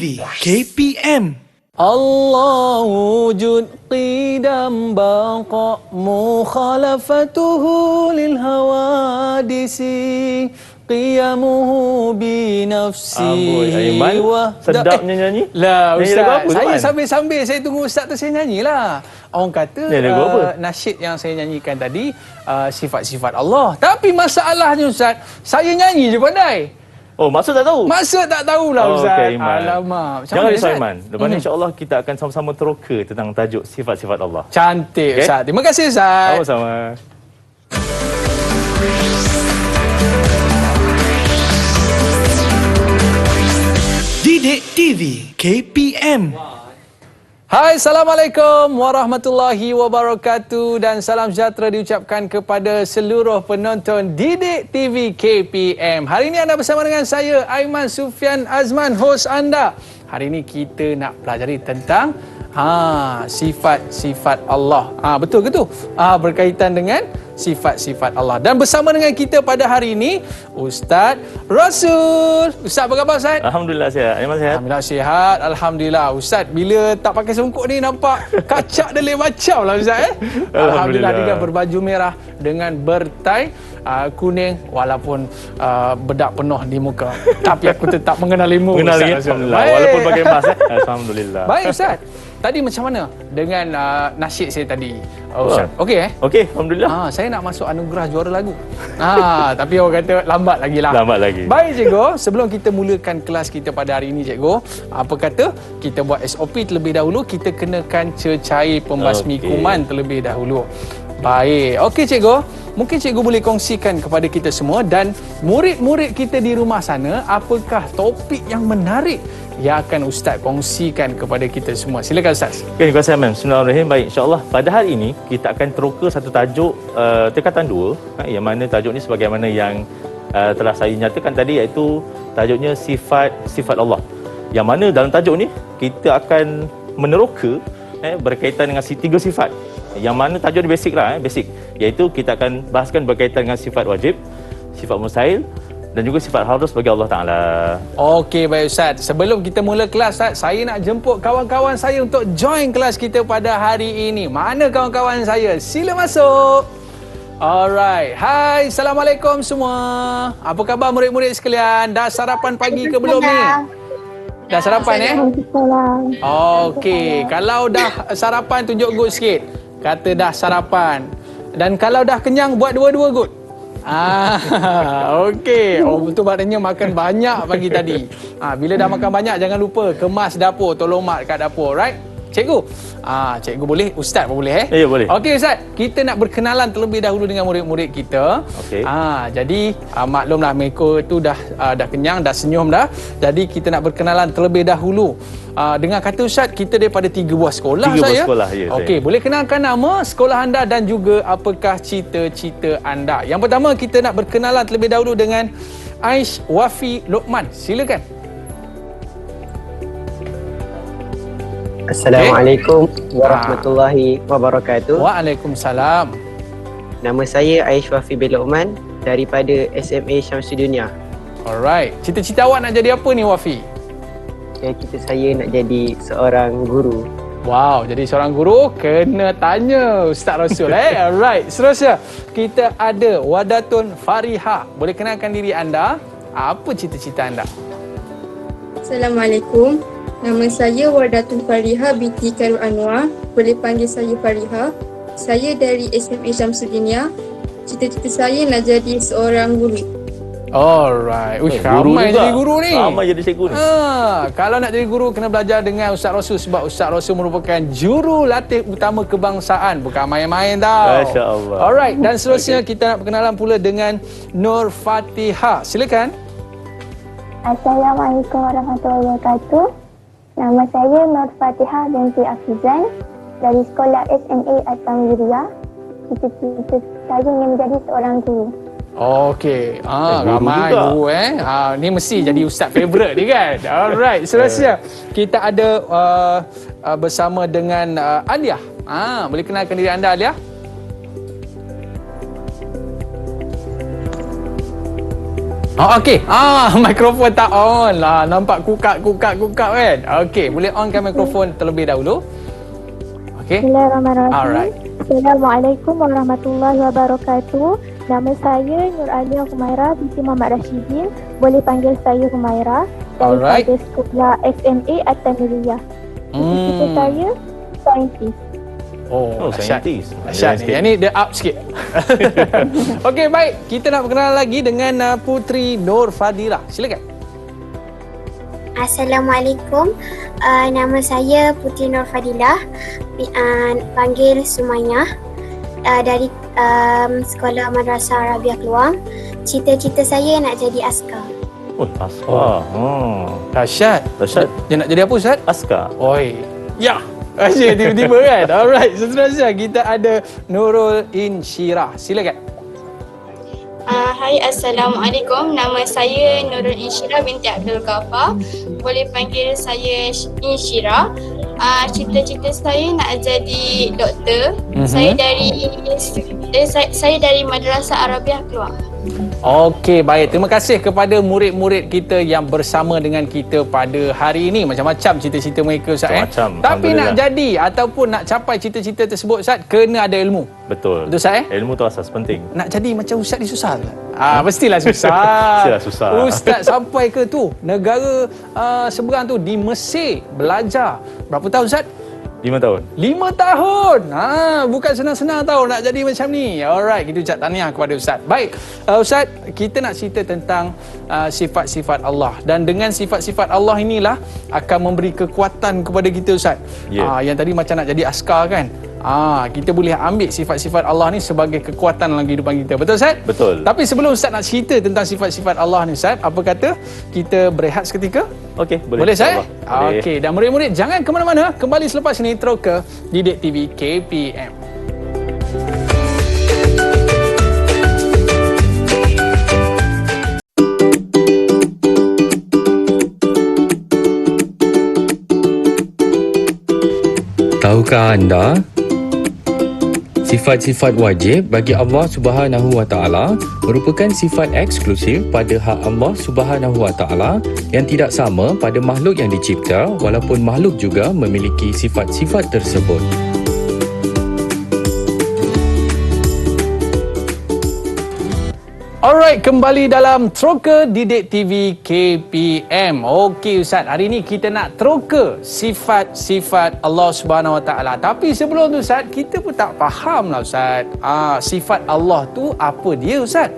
TV KPM. Allah wujud qidam baqa mukhalafatuhu lil hawadisi qiyamuhu bi nafsi. Aiman, sedapnya nyanyi. Lah Ustaz, saya tu, sambil-sambil saya tunggu Ustaz tu saya nyanyilah. Orang kata nasyid yang saya nyanyikan tadi sifat-sifat Allah. Tapi masalahnya Ustaz, saya nyanyi je pandai. Oh, maksud tak tahu? Maksud tak tahulah Ustaz. Okay, Alamak. Jangan risau Aiman. Lepas ni insya-Allah kita akan sama-sama teroka tentang tajuk sifat-sifat Allah. Cantik Ustaz. Terima kasih Ustaz. Sama-sama. Didik TV KPM. Hai, Assalamualaikum warahmatullahi wabarakatuh dan salam sejahtera diucapkan kepada seluruh penonton Didik TV KPM. Hari ini anda bersama dengan saya, Aiman Sufian Azman, hos anda. Hari ini kita nak pelajari tentang sifat-sifat Allah. Betul ke tu? Berkaitan dengan sifat-sifat Allah. Dan bersama dengan kita pada hari ini, Ustaz Rasul. Ustaz, apa khabar Ustaz? Alhamdulillah sihat. Aiman sihat? Alhamdulillah sihat. Alhamdulillah. Ustaz, bila tak pakai songkok ni nampak kacak delik macam lah Ustaz. Alhamdulillah dengan berbaju merah dengan bertai kuning walaupun bedak penuh di muka. Tapi aku tetap mengenalimu. Mengenali, alhamdulillah. Walaupun pakai mask. Alhamdulillah. Baik Ustaz. Tadi macam mana dengan nasyid saya tadi? Ustaz. Okey Okey, alhamdulillah. Saya nak masuk anugerah juara lagu. Tapi orang kata lambat lagi lah. Lambat lagi. Baik cikgu, sebelum kita mulakan kelas kita pada hari ini cikgu, apa kata kita buat SOP terlebih dahulu, kita kenakan cecair pembasmi kuman terlebih dahulu. Baik. Okey cikgu, mungkin cikgu boleh kongsikan kepada kita semua dan murid-murid kita di rumah sana, apakah topik yang menarik yang akan Ustaz kongsikan kepada kita semua. Silakan Ustaz. Okay, terima kasih Aiman. Bismillahirrahmanirrahim. Baik, insya-Allah pada hari ini kita akan teroka satu tajuk tingkatan 2, yang mana tajuk ni sebagaimana yang telah saya nyatakan tadi, iaitu tajuknya sifat Allah. Yang mana dalam tajuk ni kita akan meneroka berkaitan dengan 3 sifat. Yang mana tajuk ni basic lah, basic. Iaitu kita akan bahaskan berkaitan dengan sifat wajib, sifat mustahil dan juga sifat harus bagi Allah Ta'ala. Okey, baik Ustaz. Sebelum kita mula kelas Ustaz, saya nak jemput kawan-kawan saya untuk join kelas kita pada hari ini. Mana kawan-kawan saya? Sila masuk. Alright. Hai, Assalamualaikum semua. Apa khabar murid-murid sekalian? Dah sarapan pagi ke belum ni? Dah sarapan Okey. Kalau dah sarapan, tunjuk good sikit. Kata dah sarapan. Dan kalau dah kenyang, buat dua-dua good. Okey. Betul maknanya makan banyak pagi tadi. Bila dah makan banyak, jangan lupa kemas dapur, tolong mak kat dapur, right? Cikgu. Cikgu boleh, Ustaz pun boleh Ya, boleh. Okey Ustaz, kita nak berkenalan terlebih dahulu dengan murid-murid kita. Okey. Jadi maklumlah mereka tu dah kenyang, dah senyum dah. Jadi kita nak berkenalan terlebih dahulu. Dengan kata Ustaz, kita daripada 3 buah sekolah 3 buah saya. Sekolah, ya. Okey, boleh kenalkan nama, sekolah anda dan juga apakah cita-cita anda. Yang pertama kita nak berkenalan terlebih dahulu dengan Aish Wafi Lokman. Silakan. Assalamualaikum warahmatullahi wabarakatuh. Waalaikumsalam. Nama saya Aish Wafi bin Lokman daripada SMA Syamsuddin. Alright. Cita-cita awak nak jadi apa ni Wafi? Saya nak jadi seorang guru. Wow, jadi seorang guru kena tanya Ustaz Rasul. Alright. Seterusnya kita ada Wadatun Fariha. Boleh kenalkan diri anda? Apa cita-cita anda? Assalamualaikum. Nama saya Wardatun Fariha binti Khairul Anwar. Boleh panggil saya Fariha. Saya dari SMA Syamsuddin. Cita-cita saya nak jadi seorang guru. Alright. Ramai jadi guru ni. Ramai jadi cikgu ni. Kalau nak jadi guru kena belajar dengan Ustaz Rasul sebab Ustaz Rasul merupakan jurulatih utama kebangsaan. Bukan main-main tau. Masya-Allah. Alright, dan seterusnya kita nak berkenalan pula dengan Nur Fatihah. Silakan. Assalamualaikum warahmatullahi wabarakatuh. Nama saya Nur Fatihah binti Afizan dari sekolah SMA At-Tamwiriyah. Cita-cita saya ingin menjadi seorang guru. Okey. Ramai guru ni mesti jadi ustaz favourite ni kan. Alright, seterusnya kita ada bersama dengan Alia. Boleh kenalkan diri anda Alia? Oh, okey. Mikrofon tak on lah. Nampak kukak kan? Okey, boleh onkan mikrofon terlebih dahulu. Okey. Bismillahirrahmanirrahim. Alright. Assalamualaikum warahmatullahi wabarakatuh. Nama saya Nur Alia Humaira binti Muhammad Rashidin. Boleh panggil saya Humaira. Alright. Daripada sekolah SMA At-Tanuriyah. Cita-cita saya saintis. Oh, saintis. Asyad ni. Yang ni dia up sikit. Okey, baik. Kita nak berkenalan lagi dengan Putri Nur Fadila. Silakan. Assalamualaikum. Nama saya Putri Nur Fadilah. Panggil Sumayah. Dari Sekolah Madrasah Arabiah Keluang. Cita-cita saya nak jadi askar. Oh, askar. Dahsyat. Dahsyat. Dia nak jadi apa, Ustaz? Askar. Oi. Ya. Asyik tiba-tiba kan. Alright, seterusnya kita ada Nurul Insyirah. Silakan. Hai, Assalamualaikum. Nama saya Nurul Insyirah binti Abdul Ghaffar. Boleh panggil saya Insyirah. Cita-cita saya nak jadi doktor. Saya dari Madrasah Arabiah Keluang. Okey, baik. Terima kasih kepada murid-murid kita yang bersama dengan kita pada hari ini. Macam-macam cita-cita mereka, Ustaz. Macam-macam. Tapi nak Alhamdulillah. jadi ataupun nak capai cita-cita tersebut, Ustaz, kena ada ilmu. Betul. Betul, Ustaz? Ilmu tu asas penting. Nak jadi macam Ustaz ni susah tak? Mestilah susah. Mestilah susah. Ustaz sampai ke tu negara seberang tu di Mesir belajar. Berapa tahun, Ustaz? 5 tahun. 5 tahun. Bukan senang-senang tau nak jadi macam ni. Alright, kita ucap tahniah kepada Ustaz. Baik, Ustaz, kita nak cerita tentang sifat-sifat Allah. Dan dengan sifat-sifat Allah inilah akan memberi kekuatan kepada kita, Ustaz. Ya. Yang tadi macam nak jadi askar kan? Kita boleh ambil sifat-sifat Allah ni sebagai kekuatan dalam kehidupan kita. Betul, Ustaz? Betul. Tapi sebelum Ustaz nak cerita tentang sifat-sifat Allah ni, Ustaz, apa kata kita berehat seketika? Okey, boleh. Boleh, saya? InsyaAllah. Boleh. Okey, dan murid-murid jangan ke mana-mana. Kembali selepas ini terus ke Didik TV KPM. Tahukah anda sifat-sifat wajib bagi Allah Subhanahu Wa Taala merupakan sifat eksklusif pada hak Allah Subhanahu Wa Taala yang tidak sama pada makhluk yang dicipta, walaupun makhluk juga memiliki sifat-sifat tersebut. Alright, kembali dalam Troka Didik TV KPM. Okey, Ustaz, hari ini kita nak troka sifat-sifat Allah Subhanahu Wa Taala. Tapi sebelum tu, Ustaz, kita pun tak faham lah, Ustaz. Sifat Allah tu apa dia, Ustaz?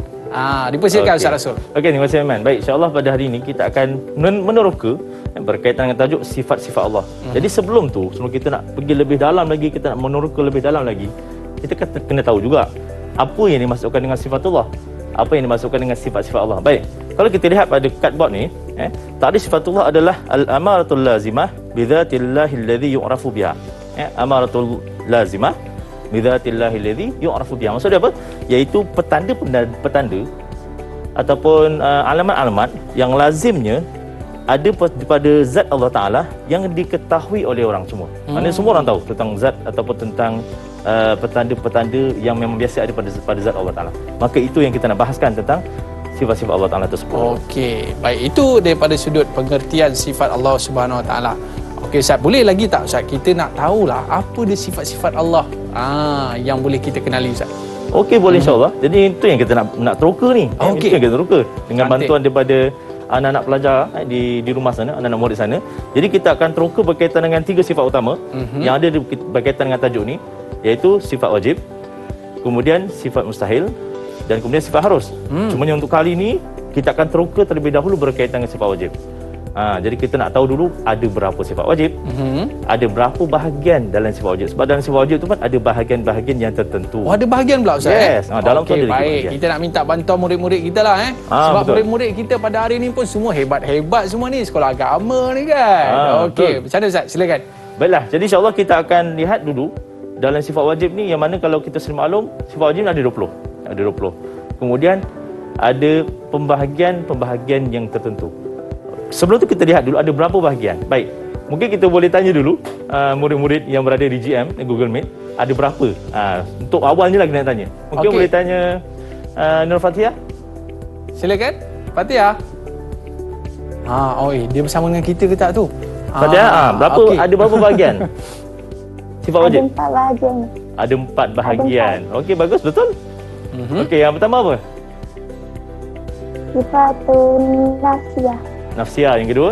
Dipersilakan, Ustaz Rasul. Okey, terima kasih, Aiman. Baik, insya-Allah pada hari ini kita akan meneroka berkaitan dengan tajuk sifat-sifat Allah. Jadi sebelum kita nak pergi lebih dalam lagi, kita nak meneroka lebih dalam lagi, kita kena tahu juga apa yang dimasukkan dengan sifatullah. Apa yang dimasukkan dengan sifat-sifat Allah. Baik, kalau kita lihat pada cardboard ni, ta'rif sifatullah adalah al-amaratul lazimah bidzatillahi alladhi yu'rafu biha. Amaratul lazimah bidzatillahi alladhi yu'rafu biha. Maksudnya apa? Iaitu petanda-petanda ataupun alamat-alamat yang lazimnya ada pada zat Allah Ta'ala yang diketahui oleh orang semua. Maksudnya semua orang tahu tentang zat ataupun tentang petanda-petanda yang memang biasa ada pada zat Allah Ta'ala. Maka itu yang kita nak bahaskan tentang sifat-sifat Allah Ta'ala tersebut. Okey, baik, itu daripada sudut pengertian sifat Allah Subhanahu Wa Taala. Okey, Ustaz, boleh lagi tak, Ustaz, kita nak tahulah apa dia sifat-sifat Allah yang boleh kita kenali, Ustaz? Okey, boleh, insya-Allah. Jadi itu yang kita nak teroka ni. Okey. Itu yang kita teroka dengan Cantik. bantuan daripada anak-anak pelajar di rumah sana, anak-anak murid sana. Jadi kita akan teroka berkaitan dengan 3 sifat utama yang ada berkaitan dengan tajuk ni, iaitu sifat wajib, kemudian sifat mustahil dan kemudian sifat harus. Cumanya untuk kali ini kita akan teroka terlebih dahulu berkaitan dengan sifat wajib. Jadi kita nak tahu dulu ada berapa sifat wajib, ada berapa bahagian dalam sifat wajib. Sebab dalam sifat wajib tu kan ada bahagian-bahagian yang tertentu. Oh, ada bahagian pula, Ustaz? Yes. Dalam tu Okey, ada lagi baik. bahagian. Kita nak minta bantuan murid-murid kita lah. Sebab betul. murid-murid kita pada hari ni pun semua hebat-hebat semua ni. Sekolah agama ni kan. Okey, macam mana, Ustaz? Silakan. Baiklah, jadi insya-Allah kita akan lihat dulu dalam sifat wajib ni, yang mana kalau kita sering maklum, sifat wajib ada 20. Ada 20. Kemudian ada pembahagian yang tertentu. Sebelum tu kita lihat dulu ada berapa bahagian. Baik, mungkin kita boleh tanya dulu murid-murid yang berada di GM, Google Meet, ada berapa? Untuk awalnya lah kita nak tanya. Mungkin Okey. boleh tanya Nur Fatihah. Silakan. Fatihah. Dia bersama dengan kita ke tak tu? Fatihah, okey. ada berapa bahagian? Sifat Ada wajib? 4 bahagian. Ada 4 bahagian. Okey, bagus, betul. Okey, yang pertama apa? Sifatun nafsiyah. Nafsiyah. Yang kedua?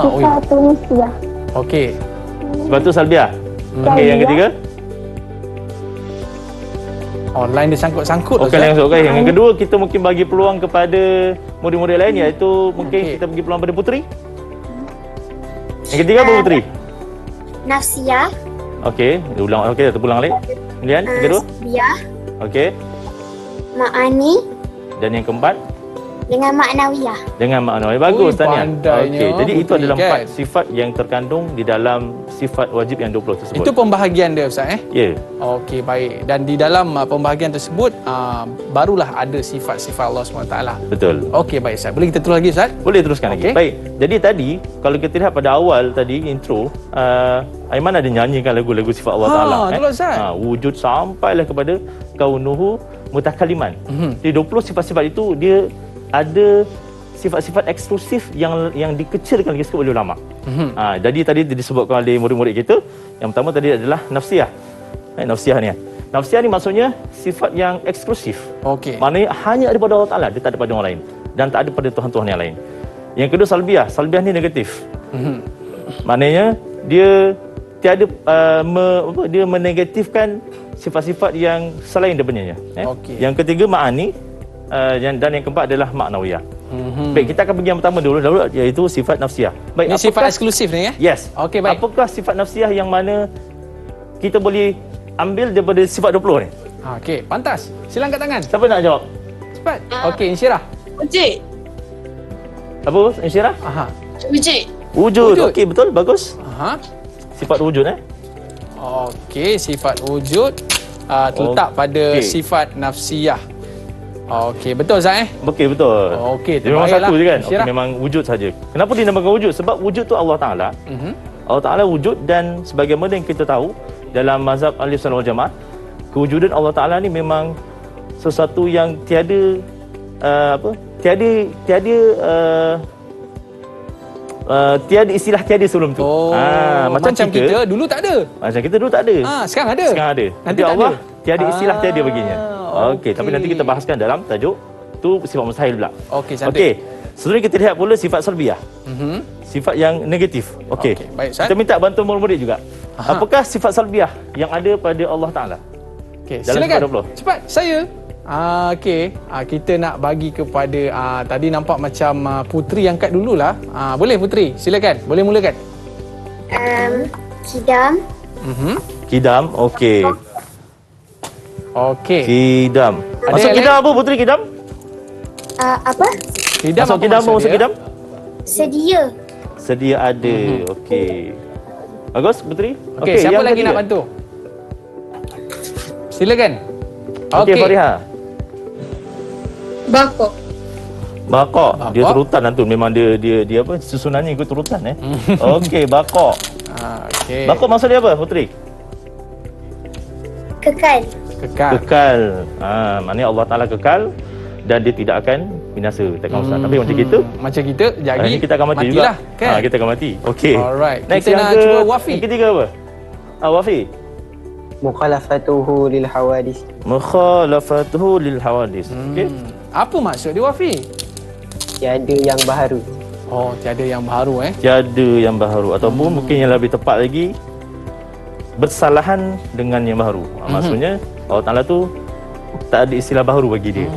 Sifatun nisbiyah. Okey. Sifatu salbiah. Okey, yang ketiga? Online dia sangkut-sangkut. Okey, yang kedua kita mungkin bagi peluang kepada murid-murid lain, iaitu mungkin kita bagi peluang pada Putri. Yang ketiga apa Putri? Nafsiyah. Okey, kita ulang balik. Kemudian yang kedua? Salbiyah. Okey. Ma'ani. Dan yang keempat? Dengan maknawiyah. Dengan makna. Bagus, Tania. pandainya Okey, jadi itu Putri, adalah kan? 4 sifat yang terkandung di dalam sifat wajib yang 20 tersebut. Itu pembahagian dia Ustaz Ya. Okey, baik. Dan di dalam pembahagian tersebut barulah ada sifat-sifat Allah SWT. Betul. Okey, baik Ustaz. Boleh kita terus lagi Ustaz? Boleh teruskan lagi. Okey. Baik. Jadi tadi kalau kita lihat pada awal tadi intro, Aiman ada nyanyikan lagu-lagu sifat Allah Taala. Itulah Ustaz. Wujud sampailah kepada kaunuhu mutakaliman. Di 20 sifat-sifat itu dia ada sifat-sifat eksklusif yang dikecilkan lagi sikit oleh ulama. Jadi tadi disebutkan oleh murid-murid kita, yang pertama tadi adalah nafsiyah. Nafsiyah ni. Nafsiyah ni maksudnya sifat yang eksklusif. Okey. Maknanya hanya ada pada Allah Taala, dia tak ada pada orang lain dan tak ada pada tuhan-tuhan yang lain. Yang kedua salbiah. Salbiah ni negatif. Maknanya dia tiada dia menegatifkan sifat-sifat yang selain daripadanya. Okey. Yang ketiga ma'ani, dan yang keempat adalah maknawiyah. Baik, kita akan pergi yang pertama dulu iaitu sifat nafsiyah. Baik, Ini sifat eksklusif ni Yes. Okey, baik. Apakah sifat nafsiyah yang mana kita boleh ambil daripada sifat 20 ni? Okey, pantas. Sila angkat tangan. Siapa nak jawab? Cepat. Okey, Insyirah. Wujud. Apa? Insyirah? Wujud. Wujud. Okey, betul. Bagus. Sifat wujud Okey, sifat wujud terletak pada sifat nafsiyah. Okey, betul Zat Okey, betul. Okey, dia memang satu je kan? Okey, Syirah. memang wujud saja. Kenapa dinamakan wujud? Sebab wujud tu Allah Taala. Allah Taala wujud, dan sebagaimana yang kita tahu dalam mazhab Ahlus Sunnah wal Jamaah, kewujudan Allah Taala ni memang sesuatu yang tiada tiada istilah tiada sebelum tu. Macam kita dulu tak ada. Macam kita dulu tak ada. Sekarang ada. Sekarang ada. Nanti Tapi tak Allah ada. tiada istilah tiada baginya. Okey, tapi nanti kita bahaskan dalam tajuk tu sifat mustahil pula. Okey, cantik. Okey. Seterusnya kita lihat pula sifat salbiah. Sifat yang negatif. Okey. Baik, Ustaz. Kita minta bantuan murid-murid juga. Apakah sifat salbiah yang ada pada Allah Taala? Okey, Dalam silakan. sifat 20. Cepat, saya. Okey, kita nak bagi kepada tadi nampak macam Putri angkat dululah. Boleh Putri, silakan. Boleh mulakan. Kidam. Kidam, okey. Okey. Kidam. Ada Masuk yang kidam apa Putri, kidam? Apa? Kidam Masuk apa kidam, maksud masuk dia? kidam? Sedia. Sedia ada. Okey. Bagus Putri? Okey, siapa yang lagi ketiga. nak bantu? Silakan. Okey, Fariha. Bakok. Bakok. Dia Bakok. turutan tu. Memang dia apa? Susunannya ikut turutan Okey, bakok. Okey. Bakok maksud dia apa, Putri? Kekal. Kekal. Kekal. Maknanya Allah Taala kekal dan dia tidak akan binasa. Takkan Ustaz. Tapi macam kita, Macam kita, jadi ini kita akan mati matilah, juga. kan? Kita akan mati. Okey. Alright. Next Kita yang nak cuba Wafi. Yang ketiga apa? Wafi. Mukhalafatuhu lil hawadis. Mukhalafatuhu lil hawadis. Okey. Apa maksud dia Wafi? Tiada yang baharu. Oh, tiada yang baru Tiada yang baharu ataupun mungkin yang lebih tepat lagi, bersalahan dengan yang baru. Maksudnya Allah Taala tu tak ada istilah baru bagi dia.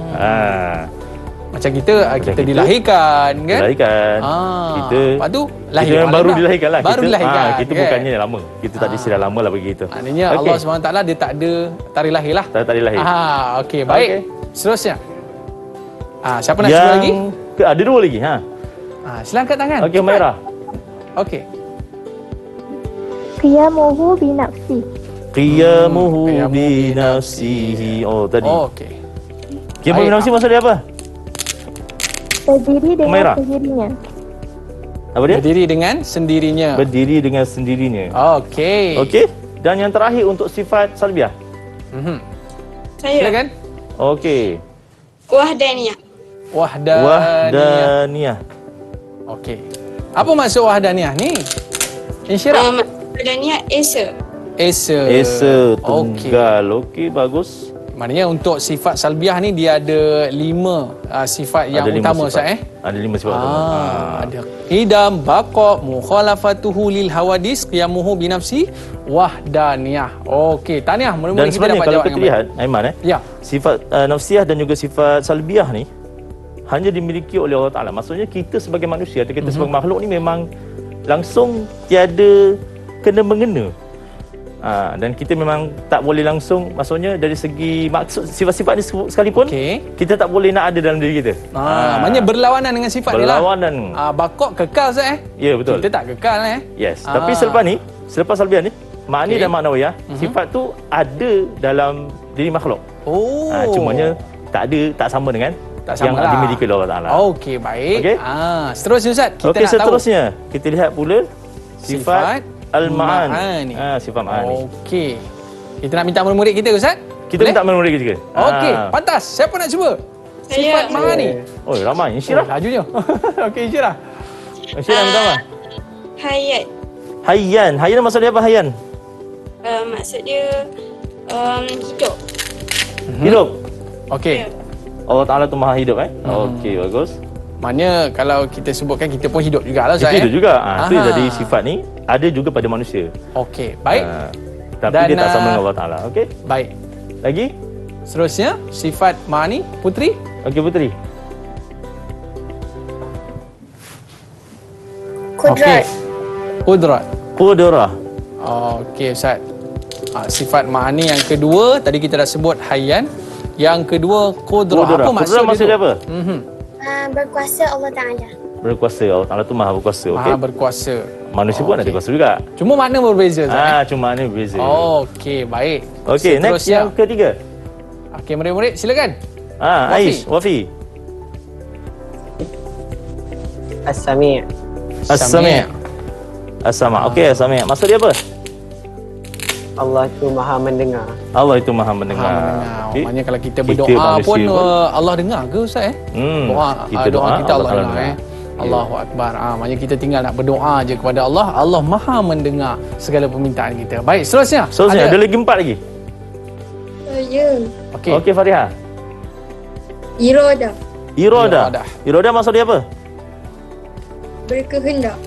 Macam kita kita dilahirkan kan? Dilahirkan. Kita lepas tu kita lahir yang malam baru lah. dilahirkan lah. Baru dilahirkan. Kita bukannya yang lama. Kita tak ada istilah lama lah bagi kita. Maknanya Okey. Allah SWT dia tak ada tarikh lahir lah. Tak ada lahir. Okey, baik. Okey. Seterusnya. Siapa nak cuba lagi? Ada dua lagi. Sila angkat tangan. Okey, Cepat. Maira. Okey. Qiyamuhu binafsi. Qiyamuhu bi nafsihi. Oh, tadi. Okey. Qiyamuhu bi Baik. nafsihi maksud dia apa? Berdiri dengan Humairah. sendirinya. Apa dia? Berdiri dengan sendirinya. Berdiri dengan sendirinya. Okey. Okey. Dan yang terakhir untuk sifat salbiah. Saya. Silakan. Okey. Wahdaniyah. Wahdaniyah. Okey. Apa maksud wahdaniyah ni? Insyirah. Wahdaniyah Esa. Esa tunggal. Okey, bagus. Maknanya untuk sifat salbiah ni dia ada 5 sifat yang Ada 5 utama sifat. Ustaz Ada 5 sifat utama. Ada qidam, baqa, mukhalafatuhu lil hawadis, qiyamuhu binafsi, wahdaniyah. Okey, tahniah. Dan Mula-mula kita sebenarnya dapat kalau jawab kita yang lihat, baik. Aiman Ya. sifat nafsiyah dan juga sifat salbiah ni hanya dimiliki oleh Allah Taala. Maksudnya kita sebagai manusia atau kita sebagai makhluk ni memang langsung tiada kena mengena. Dan kita memang tak boleh langsung, maksudnya dari segi maksud sifat-sifat ni sekalipun, kita tak boleh nak ada dalam diri kita. Maknanya berlawanan dengan sifat ni lah. Berlawanan. Baqa kekal Ustaz Ya, betul. Kita tak kekal Yes. Tapi selepas salbiah ni, ma'ani dan ma'nawiyah, sifat tu ada dalam diri makhluk. Cumanya tak sama dengan yang dimiliki oleh Allah Taala. Okey, baik. Okey. Seterusnya Ustaz, kita Okey, nak tahu seterusnya kita lihat pula sifat al-ma'ani. Sifat ma'ani. Okey. Kita nak minta murid-murid kita Ustaz? Kita minta murid kita. Okey, pantas. Siapa nak cuba? Sifat ma'ani. Oh, ramai. Insyirah. Lajunya. Okey, Insyirah. Insyirah pertama. Hayat. Hayyan. Hayyan maksud dia apa, hayyan? Maksud dia hidup. Hidup. Okey. Allah Taala tu Maha hidup Okey, bagus. Maknanya kalau kita sebutkan kita pun hidup jugalah Ustaz. Hidup juga. Itu jadi sifat ni ada juga pada manusia. Okey, baik. Tapi Dan, dia tak sama dengan Allah Taala. Okey. Baik. Lagi? Seterusnya sifat ma'ani Putri. Okey, Putri. Kudrat. Qudrat. Qudrah. Okey Ustaz. Sifat ma'ani yang kedua tadi kita dah sebut hayyan. Yang kedua qudrah. Apa maksud Qudrah maksud dia apa? Berkuasa Allah Ta'ala. Berkuasa. Allah Taala tu Maha berkuasa. Okey. Maha berkuasa. Manusia pun ada kuasa juga. Cuma makna berbeza Ustaz. Cuma makna berbeza. Okey, baik. Okey, next yang ketiga. Okey, murid-murid silakan. Aish, Wafi. As-Sami'. As-Sami'. As-Sama'. Okey, As-Sami'. Maksud dia apa? Allah tu Maha mendengar. Allah itu Maha mendengar. Okay. Maknanya kalau kita berdoa pun Allah dengar ke Ustaz doa kita Allah dengar Allahu Akbar. Maknanya kita tinggal nak berdoa je kepada Allah. Allah Maha mendengar segala permintaan kita. Baik, seterusnya. Ada lagi 4 lagi. Ya. Okey, Fariha. Iradah. Iradah maksud dia apa? Berkehendak.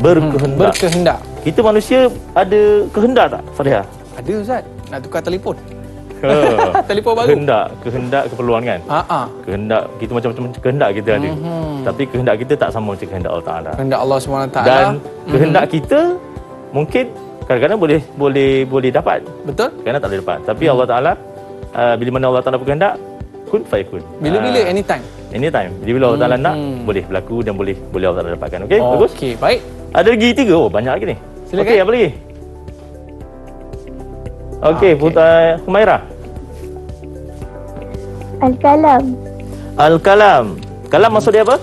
Berkehendak. Kita manusia ada kehendak tak, Fariha? Ada Ustaz. Nak tukar telefon. Telefon baru. Kehendak keperluan kan? Kehendak kita macam-macam kehendak kita ada. Tapi kehendak kita tak sama macam kehendak Allah Taala. Kehendak Allah SWT. Dan kehendak kita mungkin kadang-kadang boleh dapat. Betul? Kadang-kadang tak boleh dapat. Tapi Allah Taala bila mana Allah Taala berkehendak, kun fayakun. Bila-bila anytime. Bila Allah Taala nak boleh berlaku dan boleh Allah Taala dapatkan. Okey, bagus. Okey, baik. Ada lagi 3. Banyak lagi ni. Silakan. Okey, apa lagi? Okey, Putra Humairah. Al-Kalam. Kalam maksud dia apa?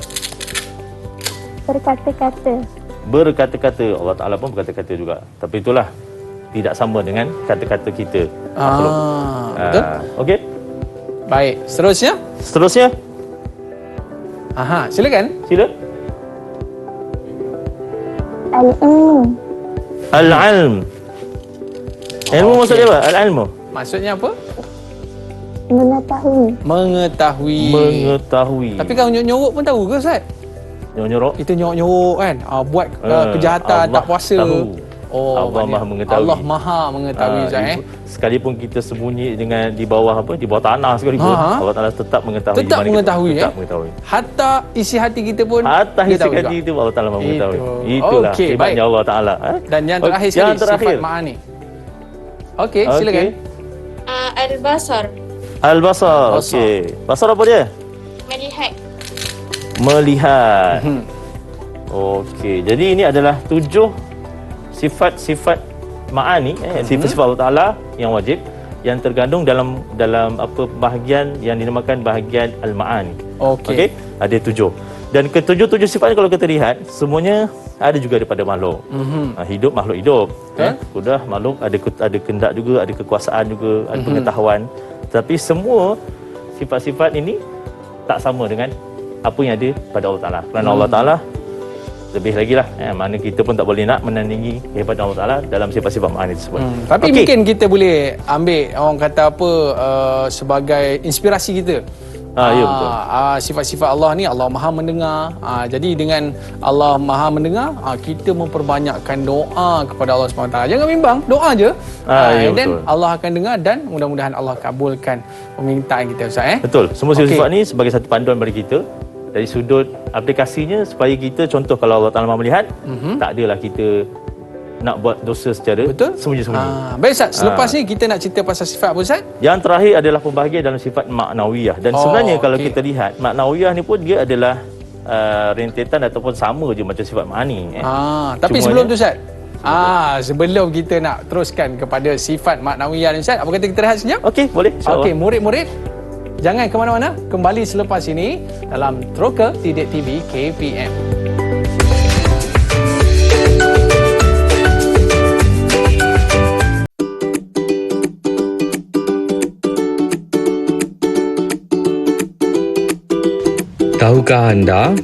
Berkata-kata. Berkata-kata. Allah Ta'ala pun berkata-kata juga. Tapi itulah, tidak sama dengan kata-kata kita. Betul? Okey. Baik, seterusnya. Silakan. Sila. Al-Ilmu. Al-Ilm. Ilmu maksud dia apa? Al-Ilmu. Maksudnya apa? Mengetahui. Tapi kalau nyorok pun tahu ke Ustaz? Nyorok? Kita nyorok kan, buat kejahatan, tak puasa. Tahu. Allah Maha mengetahui. Allah Maha mengetahui Ustaz. Sekalipun kita sembunyi di bawah tanah sekalipun, Allah Taala tetap mengetahui. Tetap mengetahui. Hatta isi hati kita pun itu Allah Taala Maha mengetahui. Itulah hebatnya Allah Taala. Dan yang terakhir sekali sifat ma'ani. Okey, silakan. Al-Basar. Okey. Basar apa dia? Melihat. Okey. Jadi ini adalah 7 sifat-sifat ma'ani, sifat-sifat Allah Taala yang wajib yang tergandung dalam apa bahagian yang dinamakan bahagian al-ma'ani. Okey. Ada 7. Dan ketujuh-tujuh sifat ni kalau kita lihat semuanya ada juga daripada makhluk. Hidup, makhluk hidup. Sudah makhluk ada kehendak juga, ada kekuasaan juga, ada pengetahuan. Tapi semua sifat-sifat ini tak sama dengan apa yang ada pada Allah Ta'ala. Kerana Allah Ta'ala lebih lagi lah, mana kita pun tak boleh nak menandingi kehebatan Allah Ta'ala dalam sifat-sifat ma'ani tersebut. Tapi mungkin kita boleh ambil orang kata apa sebagai inspirasi kita. Ya betul. Sifat-sifat Allah ni, Allah Maha mendengar. Jadi dengan Allah Maha mendengar, kita memperbanyakkan doa kepada Allah SWT. Jangan bimbang, doa je. Ya, dan betul. Allah akan dengar dan mudah-mudahan Allah kabulkan permintaan kita, Ustaz. Betul. Semua sifat ni sebagai satu panduan bagi kita. Dari sudut aplikasinya supaya kita, contoh kalau Allah Ta'ala Maha melihat, tak adalah kita nak buat dosa secara sembunyi-sembunyi. Baik Ustaz, selepas ni kita nak cerita pasal sifat apa Ustaz? Yang terakhir adalah pembahagian dalam sifat maknawiyah. Dan sebenarnya kalau kita lihat, maknawiyah ni pun dia adalah rentetan ataupun sama je macam sifat ma'ani. Tapi sebelum tu Ustaz, sebelum kita nak teruskan kepada sifat maknawiyah ni Ustaz, apa kata kita rehat sekejap? Okey, boleh. Okey, murid-murid, jangan ke mana-mana, kembali selepas ini dalam Troka Didik TV KPM. Tahukah anda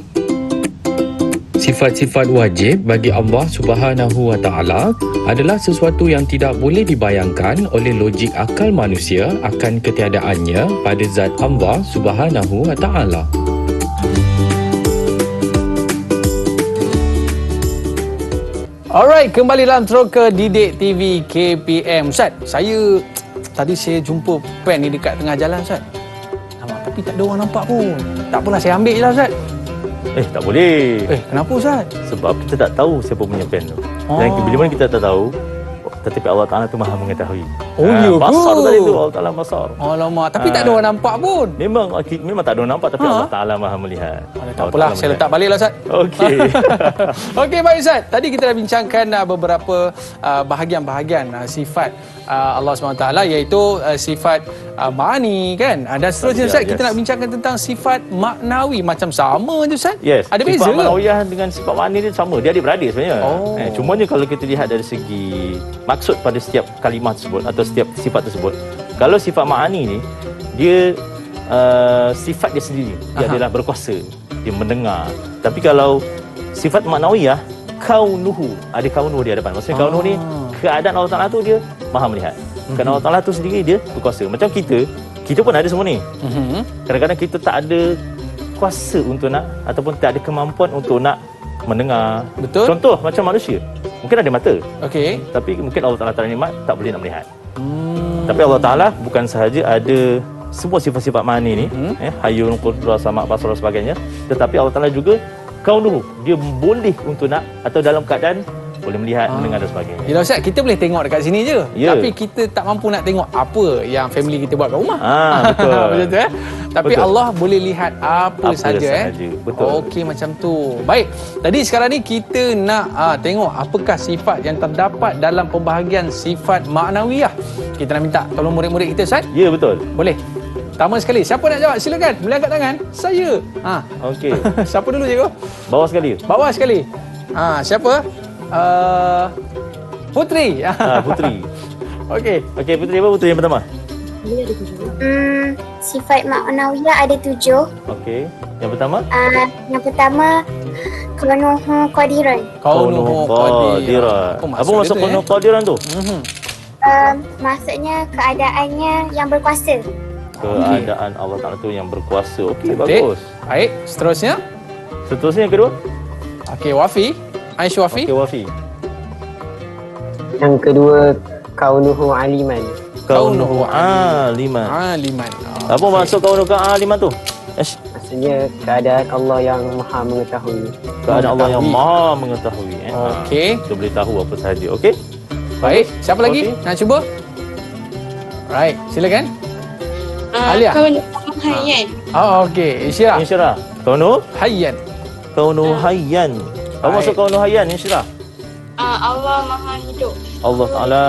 sifat-sifat wajib bagi Allah Subhanahu Wa Taala adalah sesuatu yang tidak boleh dibayangkan oleh logik akal manusia akan ketiadaannya pada zat Allah Subhanahu Wa Taala. Alright, kembali dalam Troka Didik TV KPM. Ustaz, tadi saya jumpa pen ni dekat tengah jalan Ustaz. Tapi tak ada orang nampak pun. Tak apalah, saya ambil je lah Ustaz. Tak boleh. Kenapa Ustaz? Sebab kita tak tahu siapa punya pen tu. Dan bila mana kita tak tahu, tetapi Allah Ta'ala tu Maha mengetahui. Ya ke? Basar tadi tu, Allah Ta'ala basar. Alamak, tapi tak ada orang nampak pun. Memang tak ada orang nampak, tapi Allah Ta'ala Maha melihat. Tak apalah, saya letak balik lah Ustaz. Okey. Okey, baik Ustaz. Tadi kita dah bincangkan beberapa bahagian-bahagian sifat Allah SWT, iaitu sifat ma'ani kan. Dan seterusnya Ustaz, kita nak bincangkan tentang sifat maknawi. Macam sama je Ustaz? Yes. Ada beza sifat ke? maknawiyah dengan sifat ma'ani dia sama. Dia adik-beradik sebenarnya. Cumanya kalau kita lihat dari segi maksud pada setiap kalimah tersebut atau setiap sifat tersebut. Kalau sifat ma'ani ni, dia sifat dia sendiri. Dia adalah berkuasa. Dia mendengar. Tapi kalau sifat maknawiyah, kaunuhu. Ada kaunuhu di hadapan. Maksudnya kaunuhu ni, keadaan Allah Ta'ala tu dia Maha melihat. Kerana Allah Ta'ala tu sendiri dia berkuasa. Macam kita pun ada semua ni. Kadang-kadang kita tak ada kuasa untuk nak, ataupun tak ada kemampuan untuk nak mendengar. Betul. Contoh macam manusia. Mungkin ada mata. Okey. Tapi mungkin Allah Ta'ala nikmat tak boleh nak melihat. Tapi Allah Ta'ala bukan sahaja ada semua sifat-sifat ma'ani ni, hayyun, qudrah, sama', basar dan sebagainya, tetapi Allah Ta'ala juga kaunuhu, dia boleh untuk nak, atau dalam keadaan boleh melihat, mendengar dan sebagainya. Yelah Ustaz, kita boleh tengok dekat sini je. Ya. Tapi kita tak mampu nak tengok apa yang family kita buat kat rumah. Betul. Macam tu Tapi Betul. Allah boleh lihat apa saja. Betul. Okey, macam tu. Baik. Tadi sekarang ni kita nak tengok apakah sifat yang terdapat dalam pembahagian sifat maknawiyah. Kita nak minta tolong murid-murid kita Ustaz. Ya, betul. Boleh. Pertama sekali, siapa nak jawab? Silakan. Boleh angkat tangan. Saya. Okey. Siapa dulu cikgu? Bawah sekali. Bawah sekali. Siapa? Putri. Putri. Okey. Okey, Putri apa Putri yang pertama? Sifat maknawiyah ada 7. Okey. Yang pertama? Yang pertama, kaunuhu qadiran. Kaunuhu qadiran. Apa maksud kaunuhu qadiran tu? Maksudnya keadaannya yang berkuasa. Keadaan Allah Ta'ala tu yang berkuasa. Okey, Cantik. bagus. Baik, seterusnya. Seterusnya yang kedua? Okey, Wafi. Aish Wafi. Okey, Wafi. Yang kedua, kaunuhu aliman. Kaunuhu aliman. Aliman. Apa maksud kaunuhu aliman tu? Maksudnya keadaan Allah yang maha mengetahui. Keadaan Allah yang maha mengetahui. Okey. Kita boleh tahu apa sahaja. Okey? Baik, siapa lagi nak cuba? Right, silakan. Alia. Kaunuhu hayyan. Okey, Isyirah. Insyirah. Kaunuhu? Hayyan. Kaunuhu hayyan. Apa maksud kaunuhu hayyan, Insyirah? Allah maha hidup. Allah Ta'ala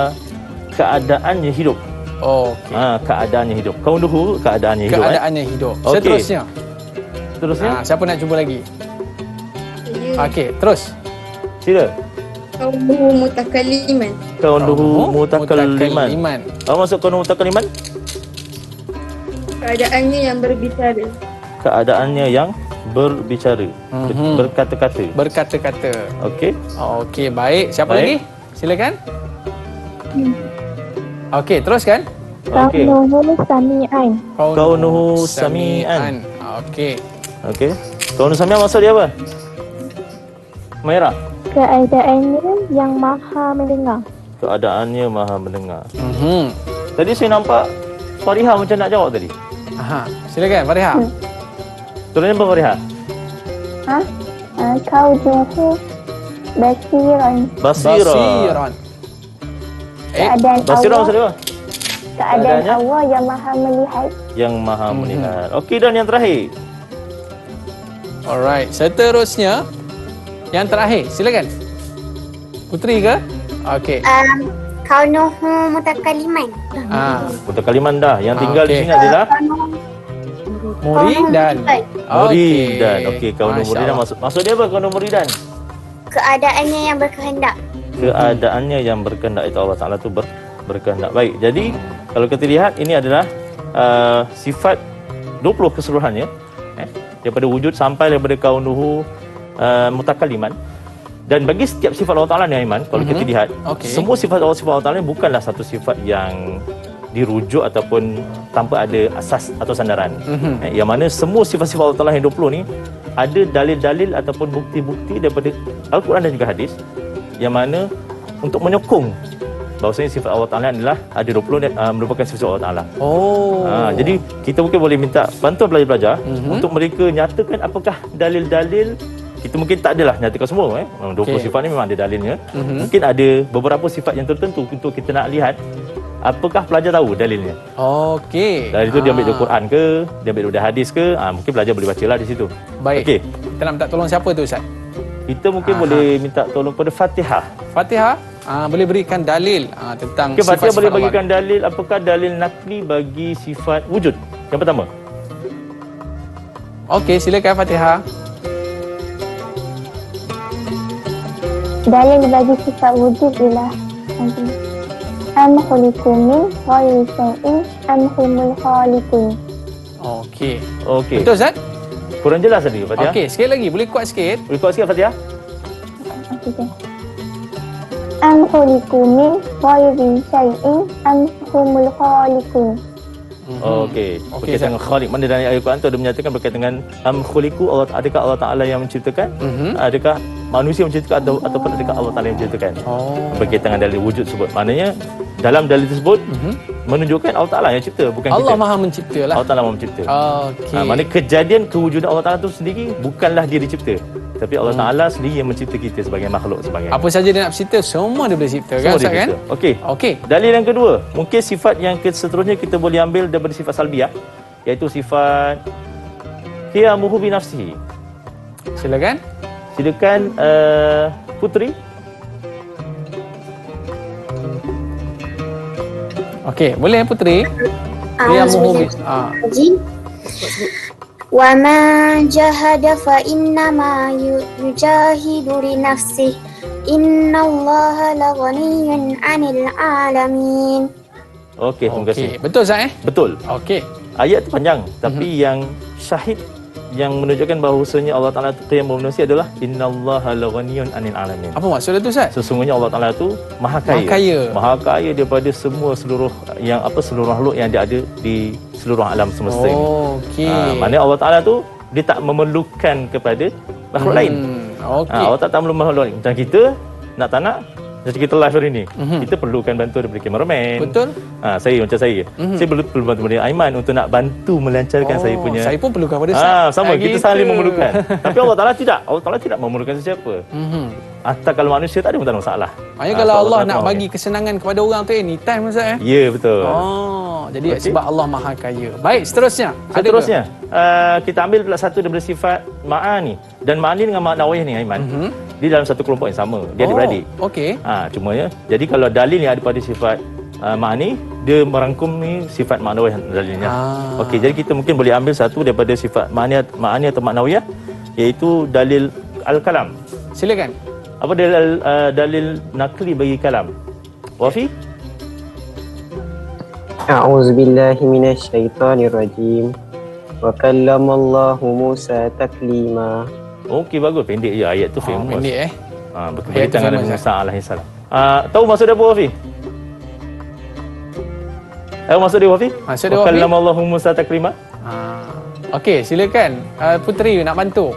keadaannya hidup. Okey. Keadaannya hidup. Kaunuhu keadaannya hidup. Keadaannya hidup. Okey. Seterusnya. Seterusnya? Siapa nak cuba lagi? Saya Okey, terus. Sila. kaunuhu mutakalliman. Kaunuhu mutakalliman. Apa maksud kaunuhu mutakalliman? keadaannya yang berbicara. Keadaannya yang berbicara, berkata-kata. Berkata-kata. Okey. Okey, baik. Siapa Baik. lagi? Silakan. Okey, teruskan. Okey. Kaunuhu sami'an. Kaunuhu sami'an. Okey. Okey. Kaunuhu sami'an maksud dia apa? Merah. Keadaannya yang maha mendengar. Keadaannya maha mendengar. Mhm. Tadi saya nampak Fariha macam nak jawab tadi. Aha, silakan Fariha. Turunnya apa Fariha? Kaunuhu basiran. Basira. Basiran. Keadaan Basira Allah. maksud dia apa? Keadaan Keadaannya? Allah yang maha melihat. Yang maha melihat. Okey, dan yang terakhir. Alright, seterusnya yang terakhir, silakan. Putri ke? Okey. Kaunuhu mutakaliman. Untuk kaliman dah. Yang tinggal di Okey. sini adalah Muridan. Muridan. Okey, kaunuhu Masya muridan Allah. maksud dia apa kaunuhu muridan? Keadaannya yang berkehendak. Keadaannya yang berkehendak itu Allah Ta'ala tu berkehendak. Baik, jadi kalau kita lihat ini adalah sifat 20 keseluruhannya, daripada wujud sampai daripada kaunuhu mutakaliman. Dan bagi setiap sifat Allah Ta'ala ni Aiman, kalau kita lihat, semua sifat Allah Ta'ala ni bukanlah satu sifat yang dirujuk ataupun tanpa ada asas atau sandaran. Yang mana semua sifat-sifat Allah Ta'ala yang 20 ni ada dalil-dalil ataupun bukti-bukti daripada Al-Quran dan juga hadis yang mana untuk menyokong bahawasanya sifat Allah Ta'ala adalah ada 20 merupakan sifat Allah Ta'ala. Jadi kita mungkin boleh minta bantuan pelajar-pelajar untuk mereka nyatakan apakah dalil-dalil. Kita mungkin tak adalah nyatakan semua 20 sifat ni memang ada dalilnya. Mungkin ada beberapa sifat yang tertentu untuk kita nak lihat apakah pelajar tahu dalilnya. Okey. Dari itu dia ambil dari Quran ke, dia ambil dari hadis ke, mungkin pelajar boleh bacalah di situ. Baik. Okey. Kita nak minta tolong siapa tu Ustaz? Kita mungkin boleh minta tolong pada Fatihah. Fatihah, boleh berikan dalil tentang Okey, Fatihah boleh Allah. bagikan dalil apakah dalil nakli bagi sifat wujud. Yang pertama. Okey, silakan Fatihah. Dalil bagi sifat wujud ialah am khuliqu min ghairi syai'in am humul khaliqun. Okey. Okey. Betul Ustaz? Kurang jelas tadi Fatihah. Okey, sekali lagi boleh kuat sikit. Boleh kuat sikit Fatihah? Okey. Am khuliqu min ghairi syai'in am humul khaliqun. Okey. Okey, Berkaitan dengan khaliq. Mana dalam ayat Quran tu ada menyatakan berkaitan dengan am khuliqu, adakah Allah Ta'ala yang menciptakan? Adakah manusia yang menciptakan ataupun adakah Allah Ta'ala yang menciptakan? Berkaitan dengan dalil wujud tersebut. Maknanya dalam dalil tersebut menunjukkan Allah Ta'ala yang cipta, bukan Allah kita. Maha mencipta lah. Allah Ta'ala Maha mencipta. Okey. Maknanya kejadian kewujudan Allah Ta'ala tu sendiri bukanlah dia dicipta, tapi Allah Ta'ala sendiri yang mencipta kita sebagai makhluk sebagainya. Apa saja dia nak cipta, semua dia boleh cipta kan Semua Ustaz dia kan? cipta. Okey. Okey. Dalil yang kedua, mungkin sifat yang seterusnya kita boleh ambil daripada sifat salbiyah, iaitu sifat qiyamuhu bi nafsihi. Silakan. Silakan Putri. Okey, boleh Putri? Qiyamuhu Wa man jahada fa innama yujahidu li nafsihi. Innallaha laghaniyyun 'anil 'alamin. Okey, terima kasih. Betul Ustaz Betul. Okey. Ayat tu panjang, tapi yang syahid yang menunjukkan bahawasanya Allah Ta'ala tu qiyam manusia adalah innallaha laghaniyyun 'anil 'alamin. Apa maksud itu Ustaz? Sesungguhnya Allah Ta'ala tu maha kaya. Maha kaya. Maha kaya daripada seluruh seluruh makhluk yang dia ada di seluruh alam semesta ini. Okey. Maknanya Allah Ta'ala tu dia tak memerlukan kepada makhluk lain. Okey. Allah tak perlu makhluk lain. Macam kita nak tak nak, macam kita live hari ni, kita perlukan bantuan daripada kameraman. Betul. Saya macam saya. Saya perlu bantu daripada Aiman untuk nak bantu melancarkan saya punya. Saya pun perlukan pada Ustaz. Sama, kita gitu. saling memerlukan. Tapi Allah Ta'ala tidak. Allah Ta'ala tidak memerlukan sesiapa. Atau kalau manusia tak ada pun tak ada masalah. Maknanya kalau Allah nak bagi kesenangan kepada orang tu anytime Ustaz Ya, betul. Jadi sebab Allah Maha Kaya. Baik, seterusnya. Seterusnya, kita ambil pula satu daripada sifat ma'ani. Dan ma'ani dengan ma'nawiyah ni Aiman, dia dalam satu kelompok yang sama. Dia adik-beradik. Okey. Cumanya, jadi kalau dalil yang ada pada sifat ma'ani, dia merangkum ni sifat ma'nawiyah dalilnya. Okey, jadi kita mungkin boleh ambil satu daripada sifat ma'ani atau ma'nawiyah, iaitu dalil al-kalam. Silakan. Apa dalil nakli bagi kalam? Wafi? A'udzubillahi minasyaitonirrajim. Wa kallamallahu Musa taklima. Okey, bagus. Pendek je. Ayat tu famous. Pendek Berkaitan dengan famous, Musa alaihissalam. Tahu maksud dia apa, Wafi? Tahu maksud dia, Wafi? Maksud dia, Wafi? Kallamallahu Musa taklima. Okey, silakan. Puteri nak bantu.